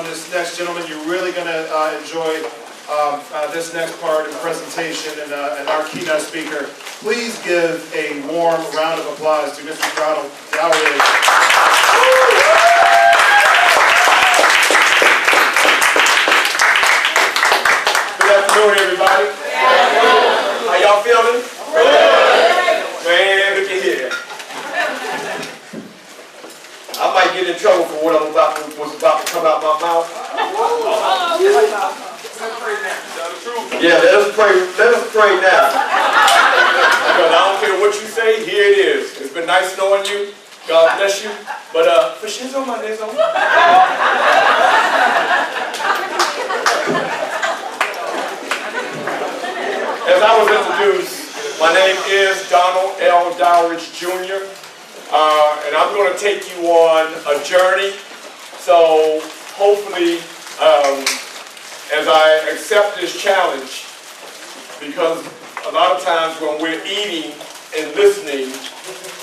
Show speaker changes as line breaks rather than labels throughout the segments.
this next gentleman. You're really going to enjoy this next part of the presentation and our keynote speaker. Please give a warm round of applause to Mr. Dowridge. Good afternoon, everybody. How y'all feeling? Man, look at here. I might get in trouble for what was about to come out my mouth. Yeah, let us pray. Let us pray now. Because I don't care what you say, here it is. It's been nice knowing you. God bless you. But for shizzle, my nizzle. As I was introduced, my name is Donald L. Dowridge Jr. And I'm going to take you on a journey. So hopefully, as I accept this challenge, because a lot of times when we're eating and listening,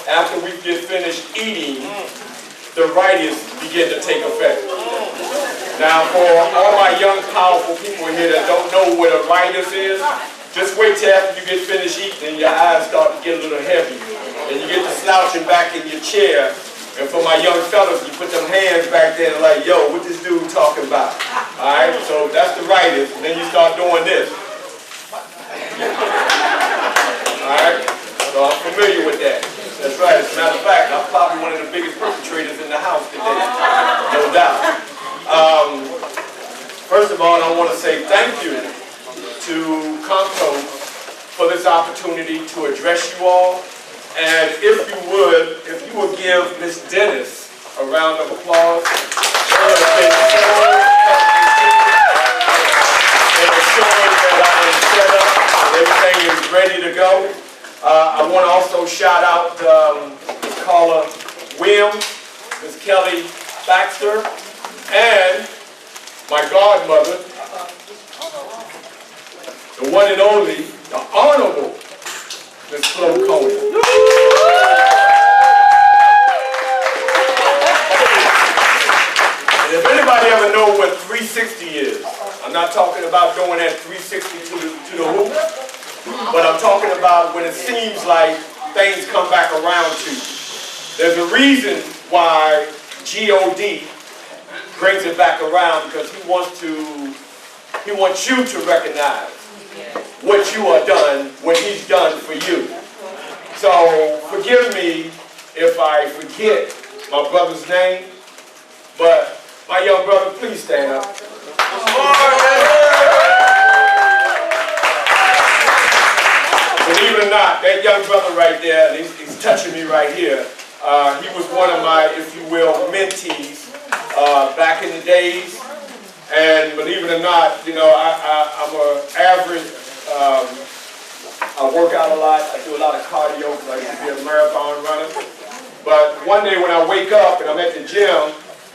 after we get finished eating, the righteous begin to take effect. Now, for all my young, powerful people here that don't know what a righteous is, just wait till after you get finished eating and your eyes start to get a little heavy. And you get to slouching back in your chair. And for my young fellas, you put them hands back there and like, yo, what this dude talking about? All right, so that's the rightist. And then you start doing this. All right, so I'm familiar with that. That's right. As a matter of fact, I'm probably one of the biggest perpetrators in the house today. No doubt. First of all, I want to say thank you to COMTO for this opportunity to address you all. And if you would give Miss Dennis a round of applause. She has been so and assured that I am set up and everything is ready to go. I want to also shout out Ms. Carla Williams, Ms. Kelly Baxter, and my godmother, the one and only, the Honorable Ms. Flo Cohen. And if anybody ever know what 360 is, I'm not talking about going at 360 to the hoop, but I'm talking about when it seems like things come back around to you. There's a reason why God brings it back around, because he wants you to recognize what you are done, what he's done for you. So forgive me if I forget my brother's name, but my young brother, please stand up. Believe it or not, that young brother right there, he's touching me right here. He was one of my, if you will, mentees back in the days. And believe it or not, you know, I'm an average, I work out a lot, I do a lot of cardio because I used to be a marathon runner. But one day when I wake up and I'm at the gym,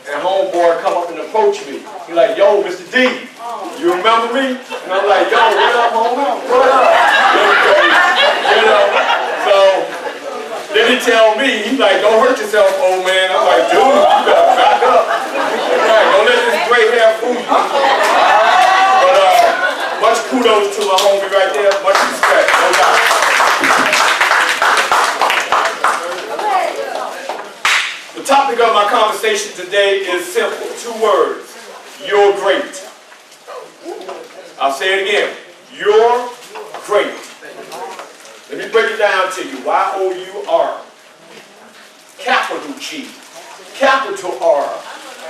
and homeboy come up and approach me. He's like, yo, Mr. D, you remember me? And I'm like, yo, what up, homie? What up? You know, so then he tell me, he's like, don't hurt yourself, old man. I'm like, dude, you gotta back up. Right, don't let this gray hair fool you. But much kudos to my homie right there. Much respect, no doubt. The topic of my conversation today is simple. 2 words. You're great. I'll say it again. You're great. Let me break it down to you. Y-O-U-R. Capital G. Capital R.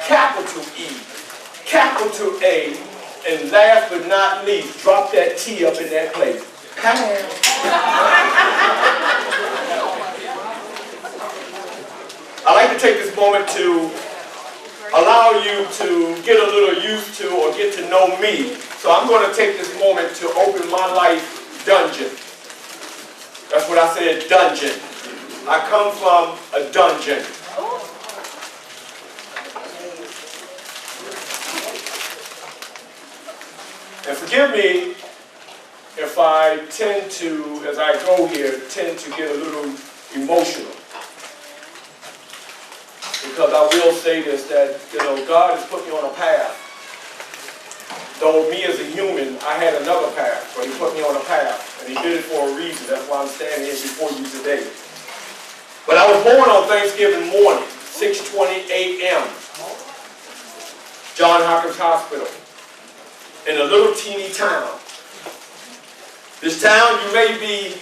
Capital E. Capital A. And last but not least, drop that T up in that place. I like to take this moment to allow you to get a little used to or get to know me. So I'm going to take this moment to open my life dungeon. That's what I said, dungeon. I come from a dungeon. And forgive me if I tend to, as I go here, tend to get a little emotional. Because I will say this, that, you know, God has put me on a path though me as a human, I had another path, but he put me on a path, and he did it for a reason. That's why I'm standing here before you today. But I was born on Thanksgiving morning, 6:20 a.m., John Hopkins Hospital, in a little teeny town. This town may be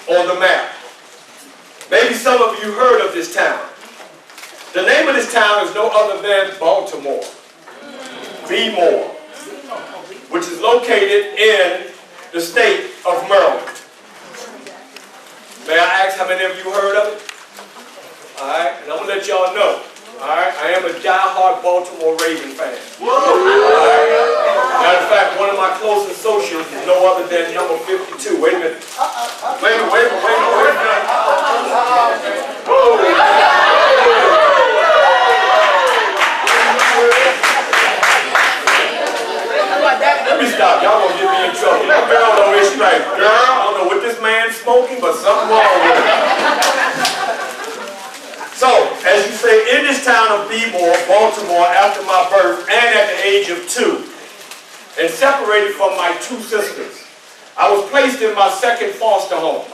on the map. Maybe some of you heard of this town. The name of this town is no other than Baltimore, B-more, which is located in the state of Maryland. May I ask how many of you heard of it? All right, and I'm going to let y'all know. All right, I am a die-hard Baltimore Raven fan. All right. Matter of fact, one of my close associates is no other than number 52. Wait a minute. Wait a minute. Let me stop. Y'all gonna get me in trouble. My girl over here, she's like, girl, I don't know what this man's smoking, but something wrong with it. So, as you say, in this town of B-more, Baltimore, after my birth and at the age of 2, and separated from my 2 sisters, I was placed in my second foster home.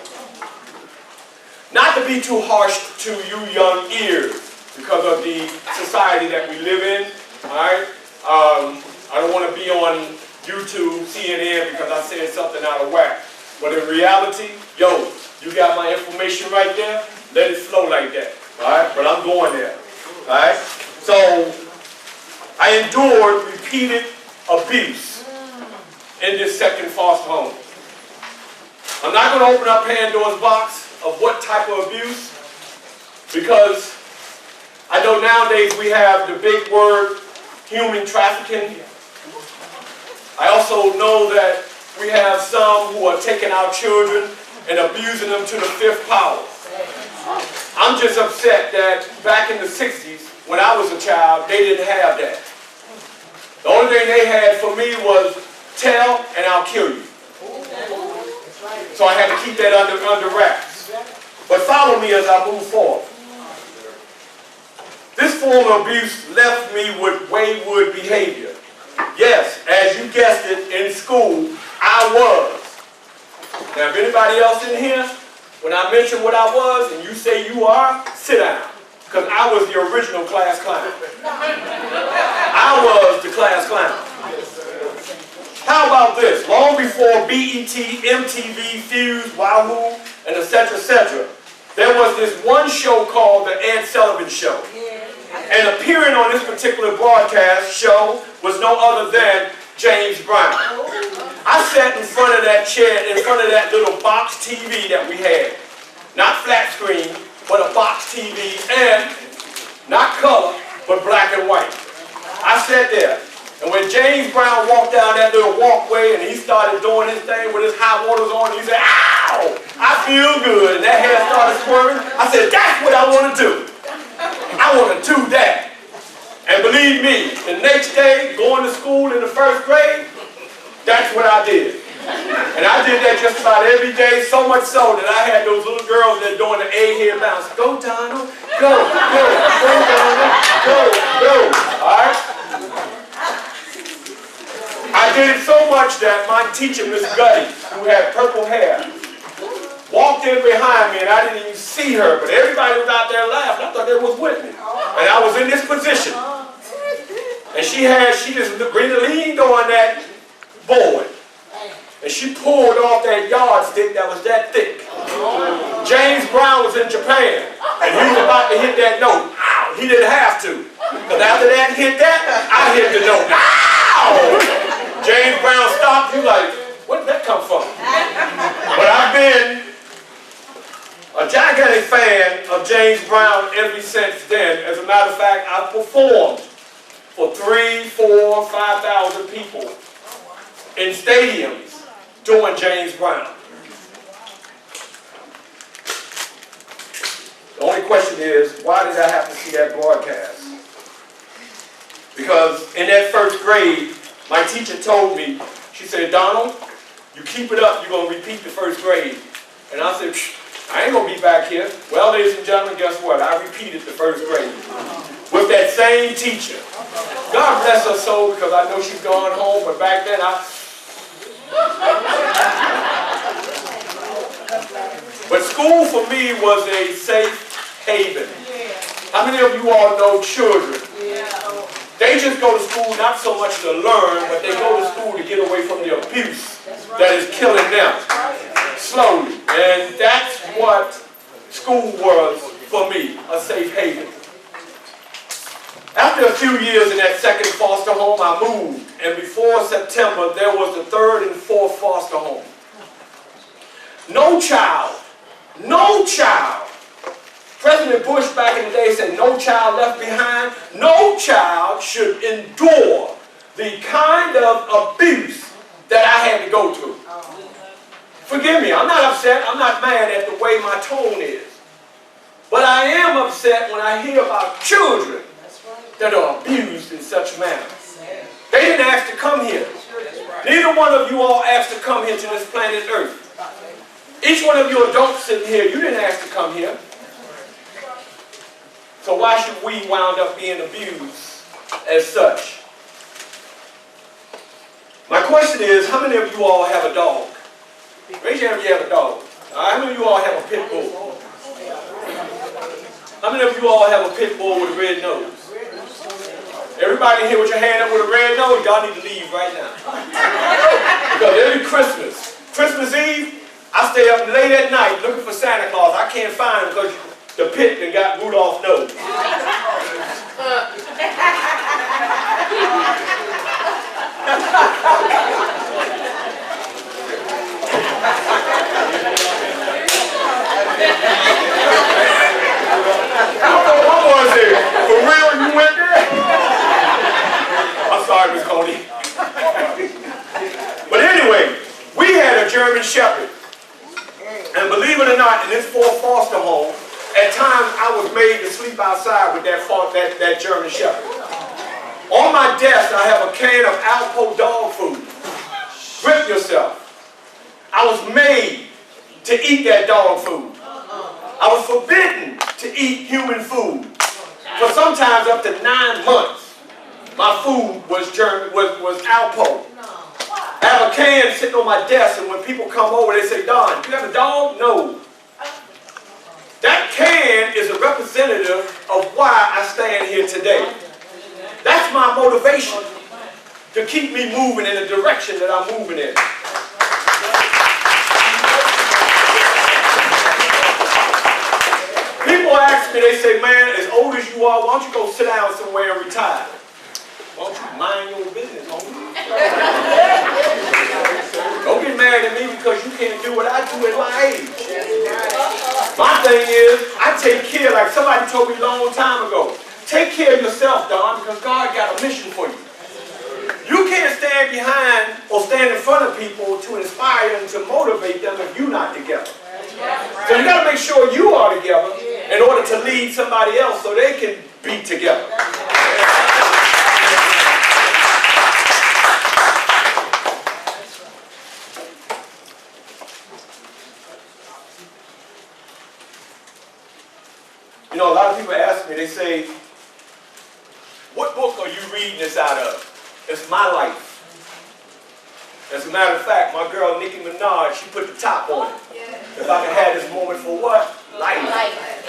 Not to be too harsh to you young ears, because of the society that we live in, all right? I don't want to be on YouTube, CNN, because I said something out of whack. But in reality, yo, you got my information right there, let it flow like that. Alright, but I'm going there. Alright? So I endured repeated abuse in this second foster home. I'm not going to open up Pandora's box of what type of abuse, because I know nowadays we have the big word human trafficking. I also know that we have some who are taking our children and abusing them to the 5th power. I'm just upset that back in the 60s, when I was a child, they didn't have that. The only thing they had for me was tell and I'll kill you. So I had to keep that under wraps. But follow me as I move forward. This form of abuse left me with wayward behavior. Yes, as you guessed it, in school, I was. Now, if anybody else in here, when I mention what I was and you say you are, sit down. Because I was the original class clown. I was the class clown. How about this? Long before BET, MTV, Fuse, Wahoo, and etc., there was this one show called The Ed Sullivan Show. And appearing on this particular broadcast show was no other than James Brown. I sat in front of that chair, in front of that little box TV that we had. Not flat screen, but a box TV, and not color, but black and white. I sat there, and when James Brown walked down that little walkway and he started doing his thing with his high waters on, he said, ow, I feel good, and that hair started swerving. I said, that's what I want to do. I want to do that. And believe me, the next day, going to school in the 1st grade, that's what I did. And I did that just about every day, so much so that I had those little girls that doing the A-head bounce. Go, Donald. Go, go, go, Donald. Go, go. All right? I did it so much that my teacher, Miss Gutty, who had purple hair, walked in behind me, and I didn't even see her, but everybody was out there laughing. I thought they was with me. And I was in this position. And she just leaned on that board. And she pulled off that yardstick that was that thick. James Brown was in Japan, and he was about to hit that note. Ow! He didn't have to. Because after that hit that, I hit the note. Ow! James Brown stopped. He was like, where did that come from? But I've been a gigantic fan of James Brown ever since then. As a matter of fact, I've performed for 3,000, 4,000, 5,000 people in stadiums doing James Brown. The only question is, why did I have to see that broadcast? Because in that 1st grade, my teacher told me, she said, Donald, you keep it up, you're going to repeat the 1st grade. And I said, I ain't going to be back here. Well, ladies and gentlemen, guess what? I repeated the 1st grade. With that same teacher. God bless her soul, because I know she's gone home, but back then But school for me was a safe haven. How many of you all know children? They just go to school not so much to learn, but they go to school to get away from the abuse that is killing them slowly. And that's what school was for me, a safe haven. After a few years in that second foster home, I moved. And before September, there was the third and fourth foster home. No child, President Bush back in the day said no child left behind. No child should endure the kind of abuse that I had to go through. Forgive me, I'm not upset, I'm not mad at the way my tone is. But I am upset when I hear about children that are abused in such manner. They didn't ask to come here. Neither one of you all asked to come here to this planet Earth. Each one of you adults sitting here, you didn't ask to come here. So why should we wound up being abused as such? My question is, how many of you all have a dog? Raise your hand if you have a dog. How many of you all have a pit bull? How many of you all have a pit bull with a red nose? Everybody here with your hand up with a red nose, y'all need to leave right now. Because every Christmas Eve, I stay up late at night looking for Santa Claus. I can't find him because the pit that got Rudolph's nose. What was it? For real, you went there? I'm sorry, Miss Coney. But anyway, we had a German Shepherd. And believe it or not, in this fourth foster home, at times I was made to sleep outside with that German Shepherd. On my desk, I have a can of Alpo dog food. Grip yourself. I was made to eat that dog food. I was forbidden to eat human food. For sometimes up to 9 months, my food was Alpo. I have a can sitting on my desk, and when people come over, they say, Don, you have a dog? No. That can is a representative of why I stand here today. That's my motivation, to keep me moving in the direction that I'm moving in. People ask me, they say, man, as old as you are, why don't you go sit down somewhere and retire? Why don't you mind your business, homie? Don't get mad at me because you can't do what I do at my age. My thing is, I take care, like somebody told me a long time ago, take care of yourself, Don, because God got a mission for you. You can't stand behind or stand in front of people to inspire them, to motivate them if you're not together. So you got to make sure you are together in order to lead somebody else so they can be together. You know, a lot of people ask me, they say, what book are you reading this out of? It's my life. As a matter of fact, my girl Nicki Minaj, she put the top on it. If I could have this moment for what? Life.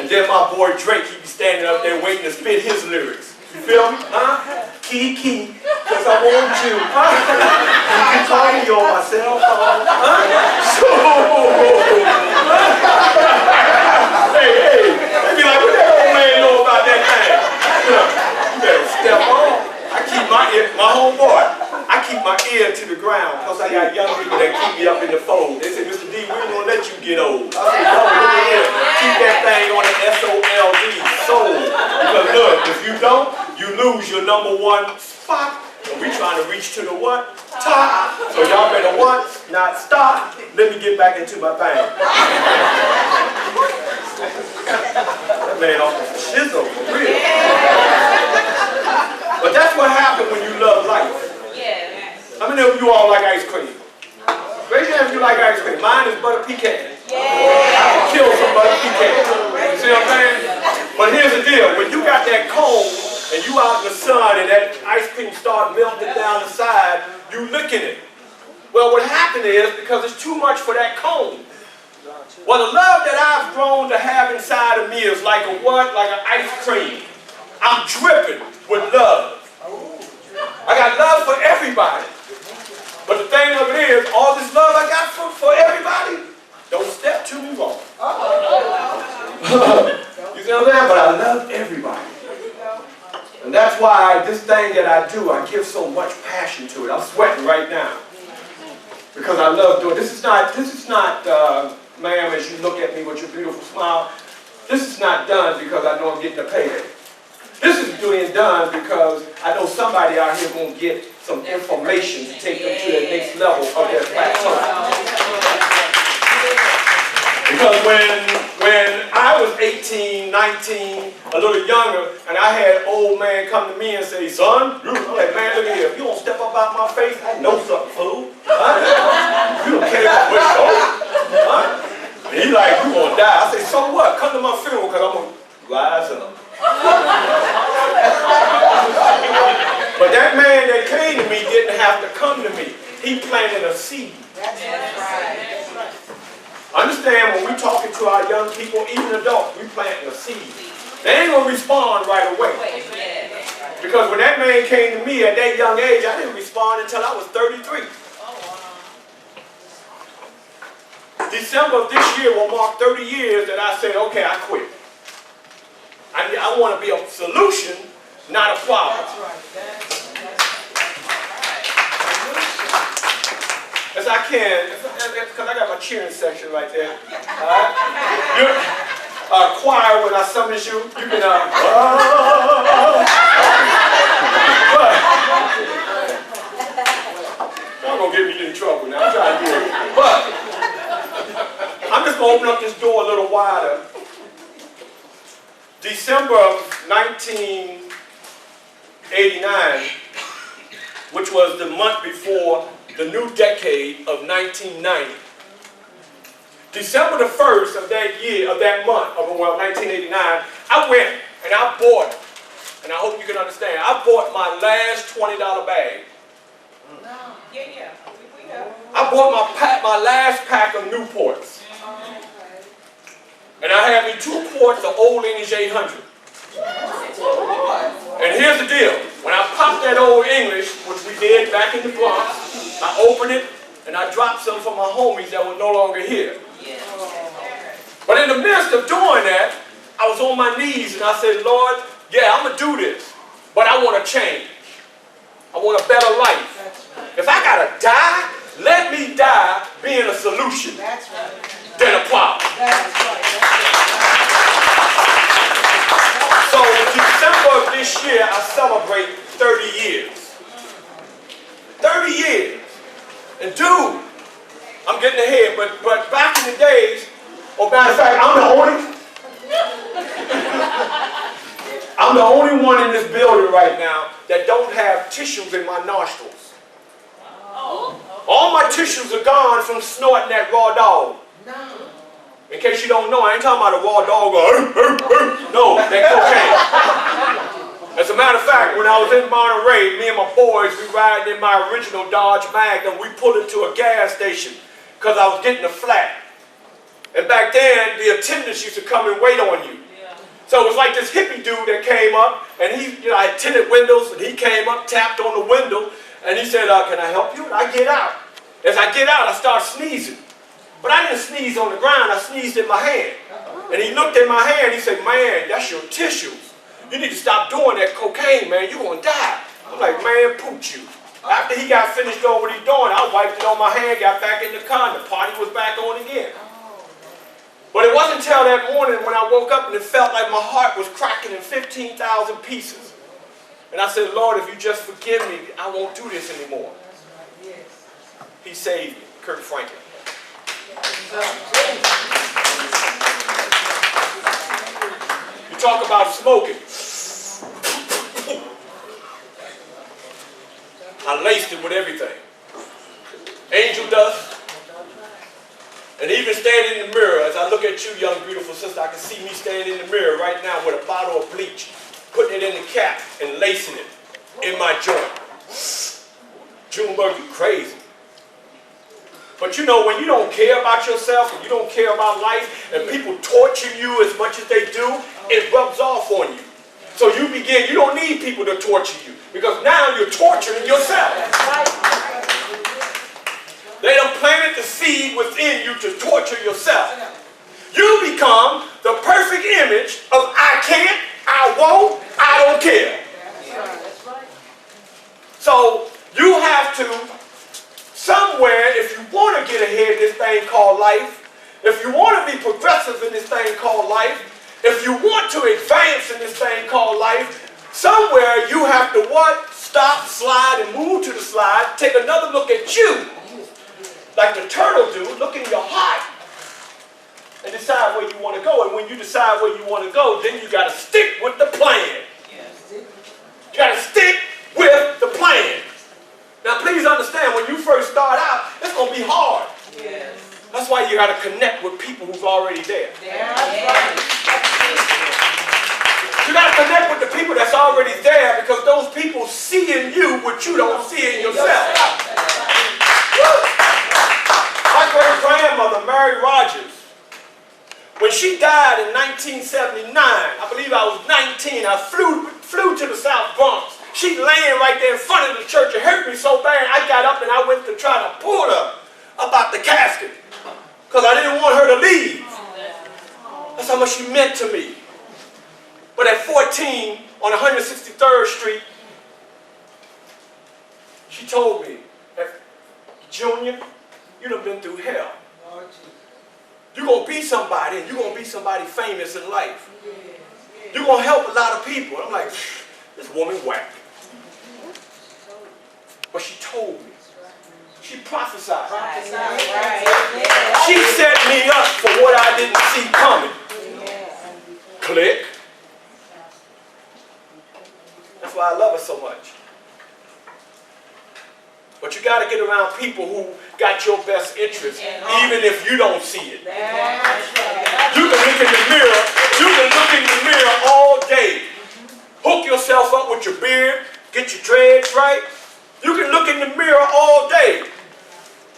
And then my boy Drake, he be standing up there waiting to spit his lyrics. You feel me? Huh? Kiki, because I want you. Huh? You call me on my cell phone. Huh? Hey, they be like, what that old man know about that thing? You better step on. I keep my homeboy, I keep my ear to the ground because I got young people that keep me up in the fold. They say, Mr. D, we ain't gonna let you get old. I say, no, look at here. Keep that thing on the SOLD, soul. Because look, if you don't, you lose your #1 spot. And we trying to reach to the what? Top. So y'all better what? Not stop. Let me get back into my thing. That man off the shizzle, for real. But that's what happens when you love life. How many of you all like ice cream? Raise your hand if you like ice cream. Mine is butter pecan. I can kill some butter pecan. You see what I'm saying? But here's the deal. When you got that cone and and you out in the sun and that ice cream start melting down the side, you licking it. Well, what happened is, because it's too much for that cone. Well, the love that I've grown to have inside of me is like a what? Like an ice cream. I'm dripping with love. I got love for everybody. But the thing of it is, all this love I got for everybody, don't step too wrong. You see what I'm saying? But I love everybody. And that's why this thing that I do, I give so much passion to it. I'm sweating right now. Because I love doing it. This is not, ma'am, as you look at me with your beautiful smile, this is not done because I know I'm getting a payday. This is being done because I know somebody out here going to get some information to take them to the next level of their plateau. Because when I was 18, 19, a little younger, and I had an old man come to me and say, son, I'm like, man, look at here, if you don't step up out my face, I know something, fool. Huh? You don't care about what you know. Huh? And he like, you gonna die. I say, so what? Come to my funeral because I'm gonna rise up. But that man that came to me didn't have to come to me. He planted a seed. That's right. Understand, when we're talking to our young people, even adults, we're planting a seed. They ain't gonna respond right away. Because when that man came to me at that young age, I didn't respond until I was 33. December of this year will mark 30 years that I said, okay, I quit. I want to be a solution, not a problem. That's right. As I can, because I got my cheering section right there. Choir, when I summons you, you can, I'm going to get me in trouble now. I'm trying to do it. But I'm just going to open up this door a little wider. December of 1989, which was the month before the new decade of 1990. December the 1st of that year, of that month, of 1989, I went and I bought, and I hope you can understand, I bought my last $20 bag. I bought my last pack of Newports. And I had me 2 quarts of Old English 800. And here's the deal. When I popped that Old English, which we did back in the Bronx, I opened it and I dropped some for my homies that were no longer here. But in the midst of doing that, I was on my knees and I said, Lord, yeah, I'm going to do this, but I want to change. I want a better life. If I got to die, let me die being a solution than a problem. So in December of this year, I celebrate 30 years. 30 years. And dude, I'm getting ahead, but back in the days, or matter of fact, I'm the only one in this building right now that don't have tissues in my nostrils. All my tissues are gone from snorting that raw dog. In case you don't know, I ain't talking about a raw dog going, no, that cocaine. As a matter of fact, when I was in Monterey, me and my boys, we riding in my original Dodge Magnum, we pulled into a gas station because I was getting a flat. And back then, the attendants used to come and wait on you. So it was like this hippie dude that came up, and I had tinted windows, and he came up, tapped on the window, and he said, can I help you? And I get out. As I get out, I start sneezing. But I didn't sneeze on the ground, I sneezed in my hand. And he looked at my hand, he said, man, that's your tissues. You need to stop doing that cocaine, man, you're going to die. I'm like, man, pooch you. After he got finished doing what he's doing, I wiped it on my hand, got back in the car, and the party was back on again. But it wasn't until that morning when I woke up and it felt like my heart was cracking in 15,000 pieces. And I said, Lord, if you just forgive me, I won't do this anymore. He saved me, Kirk Franklin. You talk about smoking. I laced it with everything. Angel dust. And even standing in the mirror, as I look at you, young, beautiful sister, I can see me standing in the mirror right now with a bottle of bleach. putting it in the cap and lacing it in my joint. Junebug, you crazy. But you know, when you don't care about yourself and you don't care about life and people torture you as much as they do, it rubs off on you. So you don't need people to torture you because now you're torturing yourself. They done planted the seed within you to torture yourself. You become the perfect image of I can't, I won't, I don't care. So you have to, somewhere, if you want to get ahead in this thing called life, if you want to be progressive in this thing called life, if you want to advance in this thing called life, somewhere you have to what? Stop, slide, and move to the slide. Take another look at you. Like the turtle do, look in your heart and decide where you want to go. And when you decide where you want to go, then you got to stick with the plan. You got to stick with the plan. Now please understand, when you first start out, it's going to be hard. Yes. That's why you got to connect with people who's already there. You got to connect with the people that's already there because those people see in you what you don't see in yourself. My great-grandmother, Mary Rogers, when she died in 1979, I believe I was 19, I flew to the South Bronx. She laying right there in front of the church. It hurt me so bad, I got up and I went to try to pull her about the casket because I didn't want her to leave. That's how much she meant to me. But at 14, on 163rd Street, she told me, Junior, you done been through hell. You're going to be somebody, and you're going to be somebody famous in life. You're going to help a lot of people. I'm like, this woman whack. But she told me. She prophesied. She set me up for what I didn't see coming. Click. That's why I love her so much. But you got to get around people who got your best interest, even if you don't see it. You can look in the mirror. You can look in the mirror all day. Hook yourself up with your beard. Get your dreads right. You can look in the mirror all day.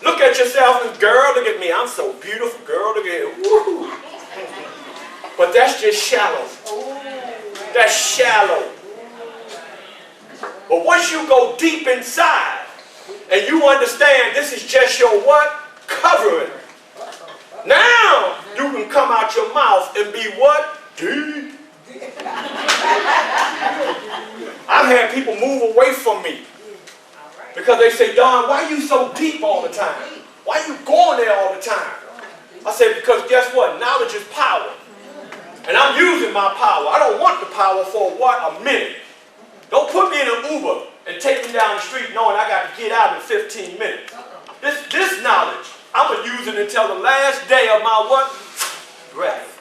Look at yourself and, girl, look at me. I'm so beautiful. Girl, look at it. Woo. But that's just shallow. That's shallow. But once you go deep inside, and you understand this is just your what? Covering. Now you can come out your mouth and be what? Deep. I've had people move away from me because they say, Don, why are you so deep all the time? Why are you going there all the time? I said, because guess what? Knowledge is power. And I'm using my power. I don't want the power for what? A minute. Don't put me in an Uber and take me down the street knowing I got to get out in 15 minutes. This knowledge, I'm going to use it until the last day of my what? Breath.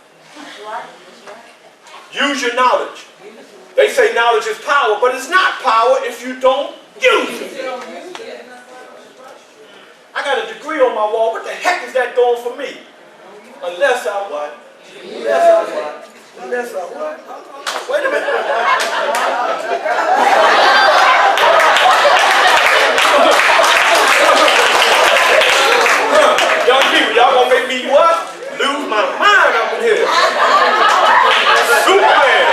Use your knowledge. They say knowledge is power, but it's not power if you don't use it. I got a degree on my wall. What the heck is that doing for me? Unless I what? Unless I what? Unless I what? Wait a minute. Young people, y'all gonna make me what? Lose my mind up in here. Superman.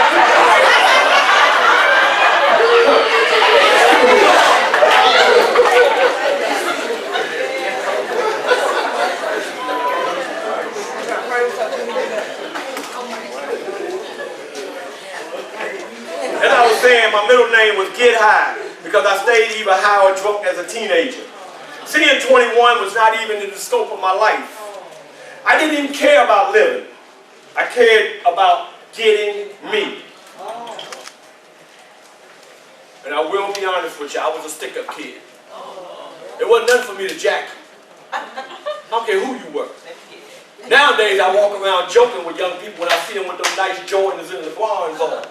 As I was saying, my middle name was Get High because I stayed either high or drunk as a teenager. Seeing 21 was not even in the scope of my life. I didn't even care about living. I cared about getting me. And I will be honest with you, I was a stick-up kid. It wasn't nothing for me to jack you. I don't care who you were. Nowadays, I walk around joking with young people when I see them with those nice Jordans in the barns on.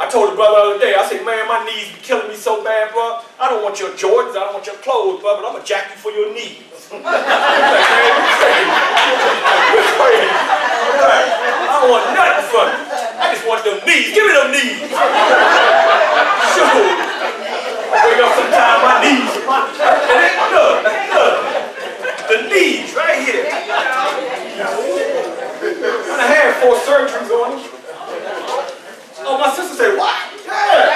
I told the brother the other day, I said, man, my knees be killing me so bad, bro. I don't want your Jordans, I don't want your clothes, bro, but I'm going to jack you for your knees. Like, man, you're crazy. You're crazy. I don't want nothing from you. I just want them knees. Give me them knees. Shoot. I wake up sometime, my knees. Look. The knees right here. And I had 4 surgeries on them. Oh, my sister said, what? Yeah.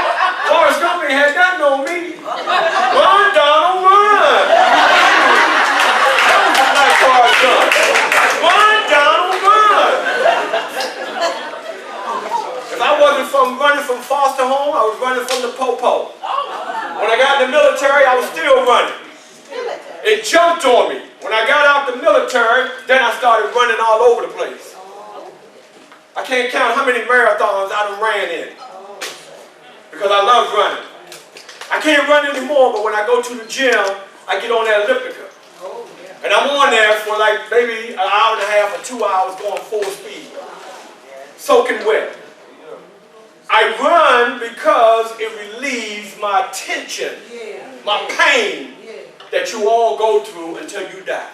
Forrest Gump ain't had nothing on me. Run, Donald, run. Like Forrest Gump. Run, Donald, run. If I wasn't running from foster home, I was running from the po-po. When I got in the military, I was still running. It jumped on me. When I got out the military, then I started running all over the place. I can't count how many marathons I done ran in. Because I love running. I can't run anymore, but when I go to the gym, I get on that elliptical. And I'm on there for like maybe an hour and a half or 2 hours going full speed. Soaking wet. I run because it relieves my tension, my pain that you all go through until you die.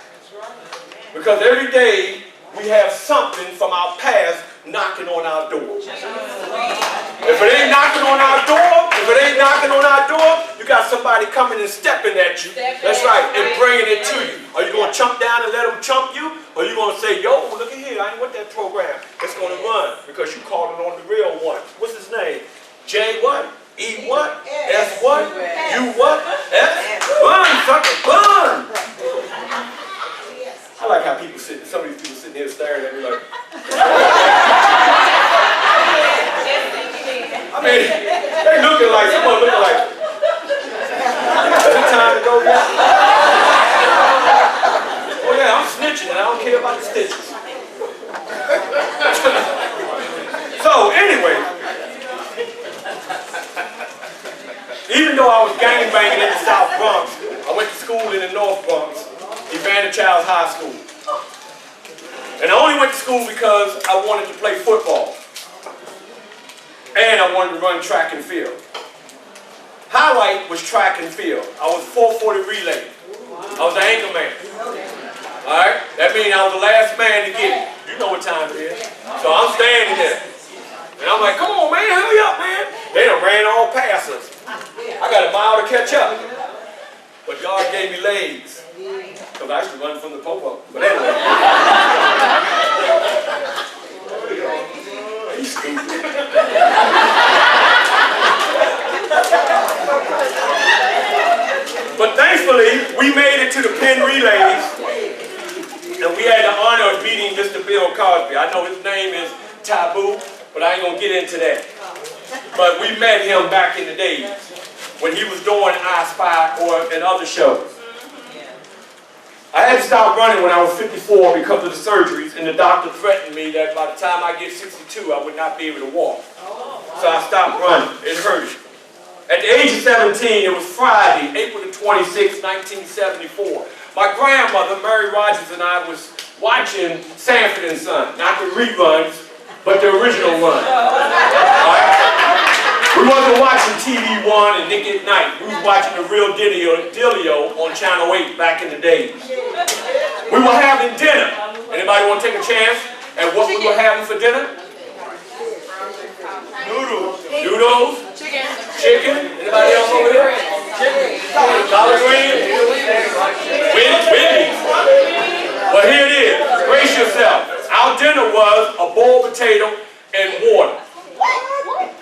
Because every day we have something from our past knocking on our door. If it ain't knocking on our door, you got somebody coming and stepping at you. That's right, and bringing it to you. Are you going to chump down and let them chump you? Or are you going to say, yo, look at here, I ain't with that program. It's going to run because you calling on the real one. What's his name? J what? E what? S what? U what? S? Run, sucker, run! I like how people sit, some of these people sitting here staring at me like, I mean, they looking like, someone looking like, is it time to go yet? Oh yeah, I'm snitching and I don't care about the stitches. So anyway, even though I was gangbanging in the South Bronx, I went to school in the North Bronx, Evander Childs High School. And I only went to school because I wanted to play football. And I wanted to run track and field. Highlight was track and field. I was 440 relay. I was the anchor man. Alright? That means I was the last man to get it. You know what time it is. So I'm standing there. And I'm like, come on man, hurry up man. They done ran all past us. I got a mile to catch up. But God gave me legs. Because I used to run from the popo. But anyway. He's stupid. But thankfully, we made it to the pin relays. And we had the honor of meeting Mr. Bill Cosby. I know his name is taboo, but I ain't going to get into that. But we met him back in the days when he was doing I Spy and other shows. I had to stop running when I was 54 because of the surgeries, and the doctor threatened me that by the time I get 62, I would not be able to walk. So I stopped running. It hurted. At the age of 17, it was Friday, April the 26th, 1974. My grandmother, Mary Rogers, and I was watching Sanford and Son, not the reruns, but the original run. We wasn't watching TV1 and Nick at Night. We was watching the real Dilio on Channel 8 back in the days. We were having dinner. Anybody want to take a chance at what we were having for dinner? Noodles. Noodles? Chicken. Anybody else over there? Collard greens? Wendy's. Well, here it is. Brace yourself. Our dinner was a boiled potato and water.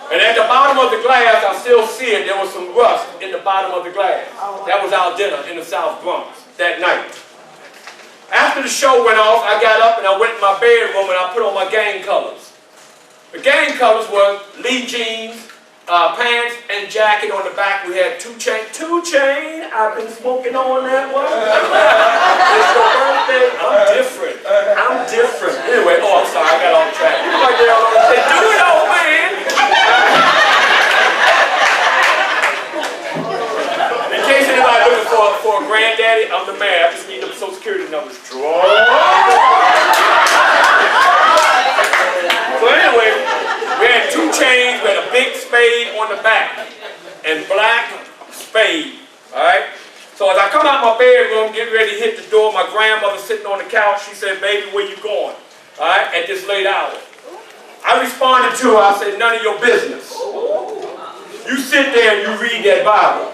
And at the bottom of the glass, I still see it, there was some rust in the bottom of the glass. That was our dinner in the South Bronx that night. After the show went off, I got up and I went in my bedroom and I put on my gang colors. The gang colors were Lee jeans, pants and jacket. On the back we had 2 Chain. 2 Chain, I've been smoking on that one. It's your birthday. I'm different. I'm different. Anyway, oh I'm sorry, I got off track. You like that all day. Do it old man. In case anybody looking for a granddaddy, I'm the man. I just need them Social Security numbers. So anyway, we had 2 chains, we had a big spade on the back, and black spade, alright? So as I come out my bedroom, get ready to hit the door, my grandmother sitting on the couch, she said, baby, where you going? Alright, at this late hour. I responded to her, I said, none of your business. You sit there and you read that Bible.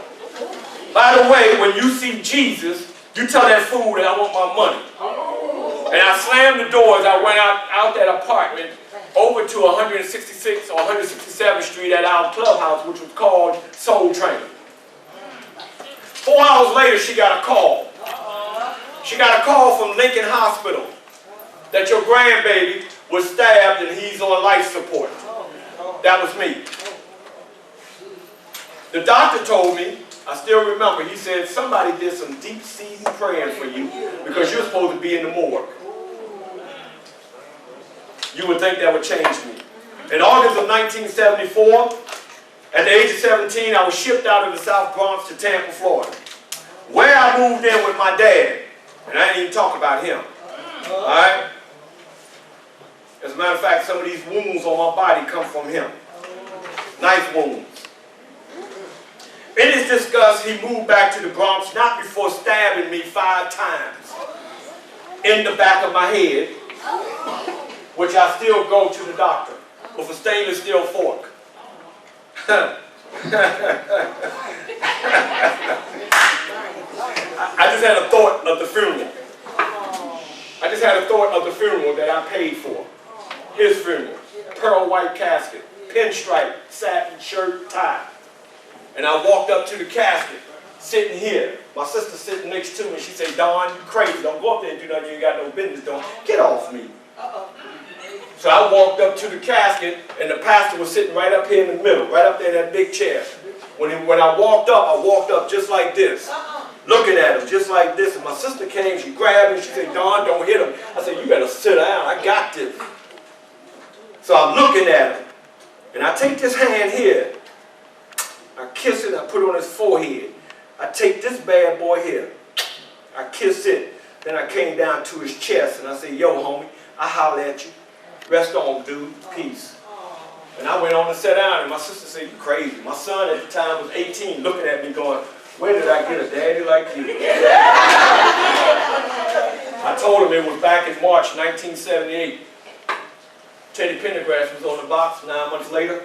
By the way, when you see Jesus, you tell that fool that I want my money. And I slammed the doors. I went out that apartment over to 166 or 167th Street at our clubhouse, which was called Soul Train. 4 hours later, she got a call. She got a call from Lincoln Hospital that your grandbaby was stabbed and he's on life support. That was me. The doctor told me, I still remember, he said, somebody did some deep-seated praying for you because you're supposed to be in the morgue. You would think that would change me. In August of 1974, at the age of 17, I was shipped out of the South Bronx to Tampa, Florida, where I moved in with my dad. And I didn't even talk about him. All right? As a matter of fact, some of these wounds on my body come from him. Knife wounds. In his disgust, he moved back to the Bronx, not before stabbing me 5 times in the back of my head, which I still go to the doctor with a stainless steel fork. I just had a thought of the funeral. I just had a thought of the funeral that I paid for. His funeral. Pearl white casket, pinstripe, satin shirt, tie. And I walked up to the casket, sitting here. My sister sitting next to me. She said, Don, you crazy. Don't go up there and do nothing you ain't got no business doing. Get off me. So I walked up to the casket, and the pastor was sitting right up here in the middle, right up there in that big chair. When I walked up just like this, looking at him just like this. And my sister came, she grabbed me, she said, Don, don't hit him. I said, you better sit down, I got this. So I'm looking at him, and I take this hand here, I kiss it, I put it on his forehead. I take this bad boy here, I kiss it. Then I came down to his chest, and I said, yo, homie, I holler at you. Rest on, dude. Peace. And I went on to sit down, and my sister said, you crazy. My son at the time was 18, looking at me going, where did I get a daddy like you? I told him it was back in March 1978. Teddy Pendergrass was on the box 9 months later.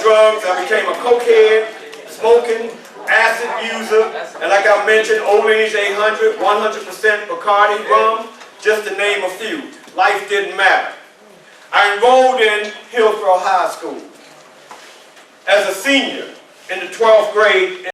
Drugs. I became a cokehead, smoking, acid user, and like I mentioned, Old Age 800, 100% Bacardi rum, just to name a few. Life didn't matter. I enrolled in Hillsborough High School as a senior in the 12th grade.